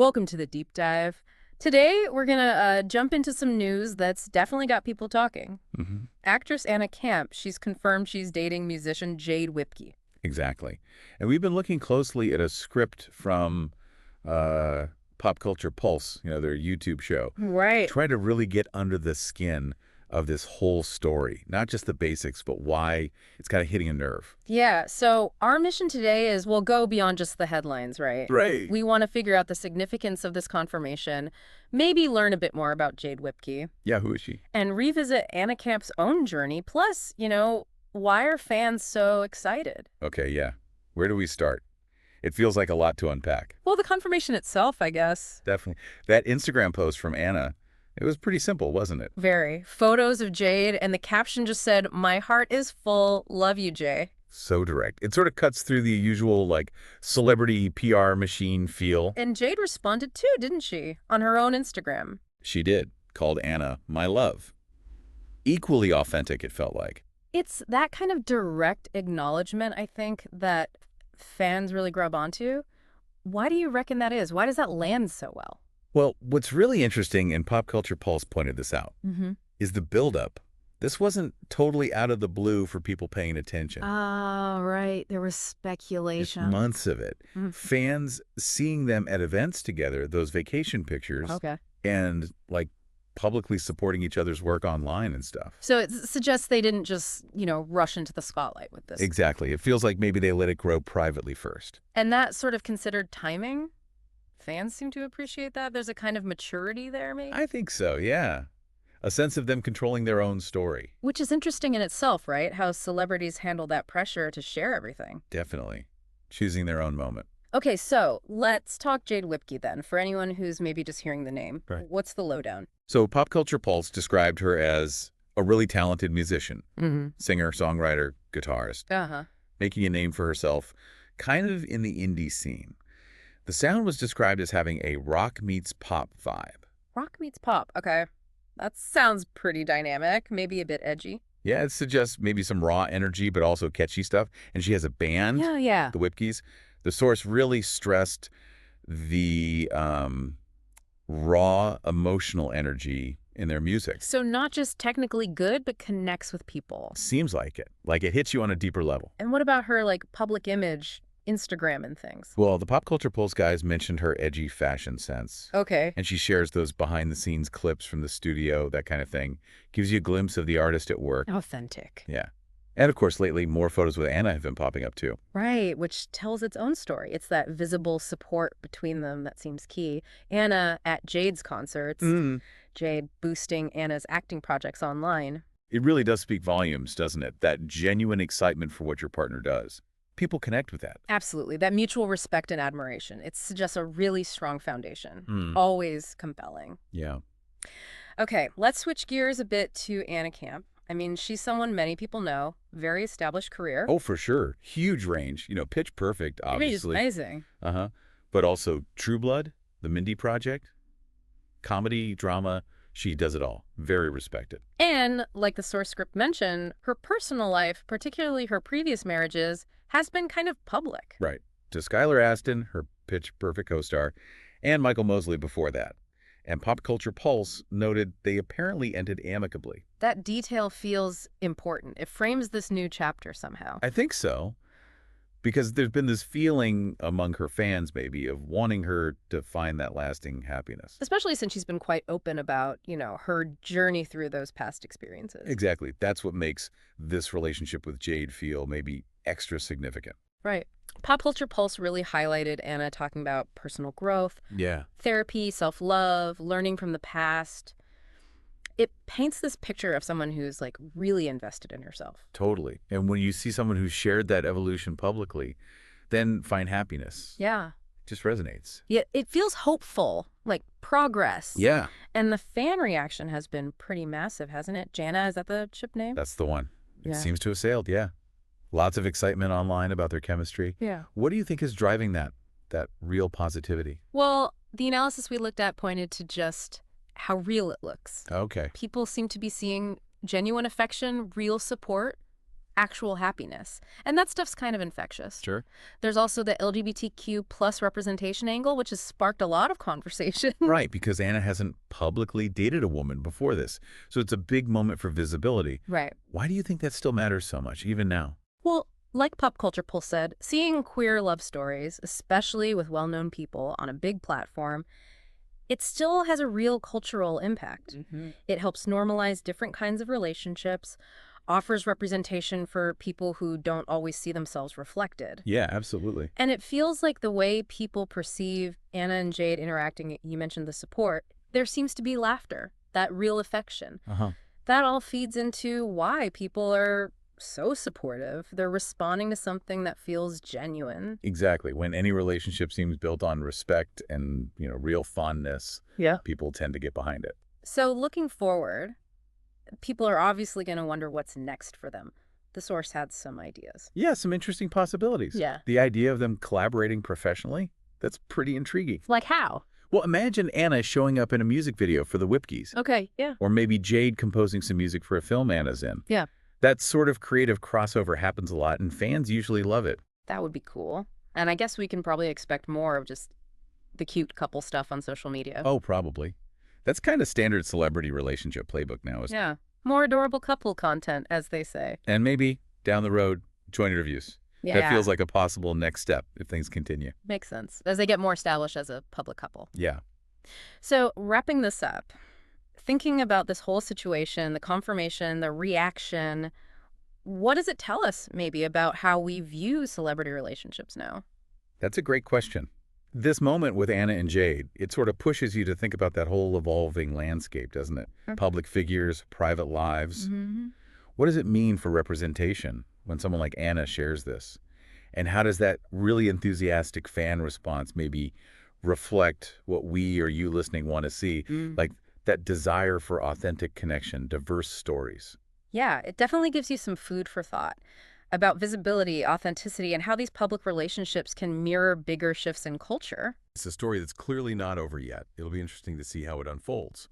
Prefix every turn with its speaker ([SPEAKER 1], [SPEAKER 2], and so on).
[SPEAKER 1] Welcome to the deep dive. Today, we're going to jump into some news that's definitely got people talking. Actress Anna Camp, she's confirmed she's dating musician Jade Whipkey.
[SPEAKER 2] Exactly. And we've been looking closely at a script from Pop Culture Pulse, their YouTube show.
[SPEAKER 1] Right.
[SPEAKER 2] Try to really get under the skin of this whole story, not just the basics, but why it's kind of hitting a nerve.
[SPEAKER 1] Yeah, so our mission today is we'll go beyond just the headlines, right?
[SPEAKER 2] Right.
[SPEAKER 1] We want to figure out the significance of this confirmation, maybe learn a bit more about Jade Whipkey,
[SPEAKER 2] Yeah, who is she?
[SPEAKER 1] and revisit Anna Camp's own journey. Plus, why are fans so excited?
[SPEAKER 2] Okay, yeah. Where do we start? It feels like a lot to unpack.
[SPEAKER 1] Well, the confirmation itself, I guess.
[SPEAKER 2] Definitely. That Instagram post from Anna, it was pretty simple, wasn't it?
[SPEAKER 1] Very. Photos of Jade, and the caption just said, "My heart is full. Love you, Jay."
[SPEAKER 2] So direct. It sort of cuts through the usual, celebrity PR machine feel.
[SPEAKER 1] And Jade responded too, didn't she? On her own Instagram.
[SPEAKER 2] She did. Called Anna my love. Equally authentic, it felt like.
[SPEAKER 1] It's that kind of direct acknowledgement, I think, that fans really grab onto. Why do you reckon that is? Why does that land so well?
[SPEAKER 2] Well, what's really interesting, and Pop Culture Pulse pointed this out, is the buildup. This wasn't totally out of the blue for people paying attention.
[SPEAKER 1] Oh, right. There was
[SPEAKER 2] Just
[SPEAKER 1] speculation.
[SPEAKER 2] months of it. Fans seeing them at events together, those vacation pictures,
[SPEAKER 1] Okay.
[SPEAKER 2] and publicly supporting each other's work online and stuff.
[SPEAKER 1] So it suggests they didn't just, rush into the spotlight with this.
[SPEAKER 2] Exactly. It feels like maybe they let it grow privately first.
[SPEAKER 1] And that sort of considered timing? Fans seem to appreciate that. There's a kind of maturity there, maybe?
[SPEAKER 2] I think so, yeah. A sense of them controlling their own story.
[SPEAKER 1] Which is interesting in itself, right? How celebrities handle that pressure to share everything.
[SPEAKER 2] Definitely. Choosing their own moment.
[SPEAKER 1] Okay, so let's talk Jade Whipkey then, for anyone who's maybe just hearing the name.
[SPEAKER 2] Right.
[SPEAKER 1] What's the lowdown?
[SPEAKER 2] So Pop Culture Pulse described her as a really talented musician, singer, songwriter, guitarist,
[SPEAKER 1] Uh-huh.
[SPEAKER 2] making a name for herself kind of in the indie scene. The sound was described as having a rock meets pop vibe.
[SPEAKER 1] Rock meets pop. Okay. That sounds pretty dynamic, maybe a bit edgy.
[SPEAKER 2] Yeah, it suggests maybe some raw energy, but also catchy stuff. And she has a band,
[SPEAKER 1] Yeah.
[SPEAKER 2] the Whipkeys. The source really stressed the raw emotional energy in their music.
[SPEAKER 1] So not just technically good, but connects with people.
[SPEAKER 2] Seems like it. Like it hits you on a deeper level.
[SPEAKER 1] And what about her, public image, Instagram and things?
[SPEAKER 2] Well, the Pop Culture Pulse guys mentioned her edgy fashion sense.
[SPEAKER 1] Okay.
[SPEAKER 2] And she shares those behind-the-scenes clips from the studio, that kind of thing. Gives you a glimpse of the artist at work.
[SPEAKER 1] Authentic.
[SPEAKER 2] Yeah. And, of course, lately, more photos with Anna have been popping up, too.
[SPEAKER 1] Right, which tells its own story. It's that visible support between them that seems key. Anna at Jade's concerts, Jade boosting Anna's acting projects online.
[SPEAKER 2] It really does speak volumes, doesn't it? That genuine excitement for what your partner does. People connect with that.
[SPEAKER 1] Absolutely. That mutual respect and admiration. It suggests a really strong foundation. Always compelling.
[SPEAKER 2] Yeah.
[SPEAKER 1] Okay, let's switch gears a bit to Anna Camp. I mean, she's someone many people know, very established career.
[SPEAKER 2] Oh, for sure. Huge range. Pitch Perfect,
[SPEAKER 1] I mean, it's
[SPEAKER 2] obviously.
[SPEAKER 1] amazing.
[SPEAKER 2] But also True Blood, The Mindy Project, comedy, drama. She does it all. Very respected.
[SPEAKER 1] And, like the source script mentioned, her personal life, particularly her previous marriages, has been kind of public.
[SPEAKER 2] Right. To Skylar Astin, her Pitch Perfect co-star, and Michael Mosley before that. And Pop Culture Pulse noted they apparently ended amicably.
[SPEAKER 1] That detail feels important. It frames this new chapter somehow.
[SPEAKER 2] I think so. Because there's been this feeling among her fans, maybe, of wanting her to find that lasting happiness.
[SPEAKER 1] Especially since she's been quite open about, her journey through those past experiences.
[SPEAKER 2] Exactly. That's what makes this relationship with Jade feel maybe extra significant.
[SPEAKER 1] Right. Pop Culture Pulse really highlighted Anna talking about personal growth,
[SPEAKER 2] Yeah.
[SPEAKER 1] therapy, self-love, learning from the past. It paints this picture of someone who's really invested in herself.
[SPEAKER 2] Totally. And when you see someone who's shared that evolution publicly, then find happiness.
[SPEAKER 1] Yeah.
[SPEAKER 2] It just resonates.
[SPEAKER 1] Yet it feels hopeful, like progress.
[SPEAKER 2] Yeah.
[SPEAKER 1] And the fan reaction has been pretty massive, hasn't it? Jana, is that the ship name?
[SPEAKER 2] That's the one. It
[SPEAKER 1] Yeah.
[SPEAKER 2] seems to have sailed, yeah. Lots of excitement online about their chemistry.
[SPEAKER 1] Yeah.
[SPEAKER 2] What do you think is driving that real positivity?
[SPEAKER 1] Well, the analysis we looked at pointed to just how real it looks.
[SPEAKER 2] Okay.
[SPEAKER 1] People seem to be seeing genuine affection, real support, actual happiness. And that stuff's kind of infectious.
[SPEAKER 2] Sure.
[SPEAKER 1] There's also the LGBTQ plus representation angle, which has sparked a lot of conversation.
[SPEAKER 2] Right, because Anna hasn't publicly dated a woman before this. So it's a big moment for visibility.
[SPEAKER 1] Right.
[SPEAKER 2] Why do you think that still matters so much, even now?
[SPEAKER 1] Well, like Pop Culture Pulse said, seeing queer love stories, especially with well-known people on a big platform, it still has a real cultural impact. It helps normalize different kinds of relationships, offers representation for people who don't always see themselves reflected.
[SPEAKER 2] Yeah, absolutely.
[SPEAKER 1] And it feels like the way people perceive Anna and Jade interacting, you mentioned the support, there seems to be laughter, that real affection.
[SPEAKER 2] Uh-huh.
[SPEAKER 1] That all feeds into why people are so supportive. They're responding to something that feels genuine.
[SPEAKER 2] Exactly. When any relationship seems built on respect and, real fondness,
[SPEAKER 1] Yeah.
[SPEAKER 2] people tend to get behind it.
[SPEAKER 1] So looking forward, people are obviously going to wonder what's next for them. The source had some ideas.
[SPEAKER 2] Yeah, some interesting possibilities.
[SPEAKER 1] Yeah.
[SPEAKER 2] The idea of them collaborating professionally, that's pretty intriguing.
[SPEAKER 1] Like how?
[SPEAKER 2] Well, imagine Anna showing up in a music video for the Whipkeys.
[SPEAKER 1] Okay, yeah.
[SPEAKER 2] Or maybe Jade composing some music for a film Anna's in.
[SPEAKER 1] Yeah.
[SPEAKER 2] That sort of creative crossover happens a lot, and fans usually love it.
[SPEAKER 1] That would be cool. And I guess we can probably expect more of just the cute couple stuff on social media.
[SPEAKER 2] Oh, probably. That's kind of standard celebrity relationship playbook now, isn't it?
[SPEAKER 1] Yeah. More adorable couple content, as they say.
[SPEAKER 2] And maybe, down the road, joint interviews.
[SPEAKER 1] Yeah.
[SPEAKER 2] That feels like a possible next step if things continue.
[SPEAKER 1] Makes sense. As they get more established as a public couple.
[SPEAKER 2] Yeah.
[SPEAKER 1] So, wrapping this up, thinking about this whole situation, the confirmation, the reaction, what does it tell us maybe about how we view celebrity relationships now?
[SPEAKER 2] That's a great question. This moment with Anna and Jade, it sort of pushes you to think about that whole evolving landscape, doesn't it? Public figures, private lives. What does it mean for representation when someone like Anna shares this? And how does that really enthusiastic fan response maybe reflect what we or you listening want to see? Like that desire for authentic connection, diverse stories.
[SPEAKER 1] Yeah, it definitely gives you some food for thought about visibility, authenticity, and how these public relationships can mirror bigger shifts in culture.
[SPEAKER 2] It's a story that's clearly not over yet. It'll be interesting to see how it unfolds.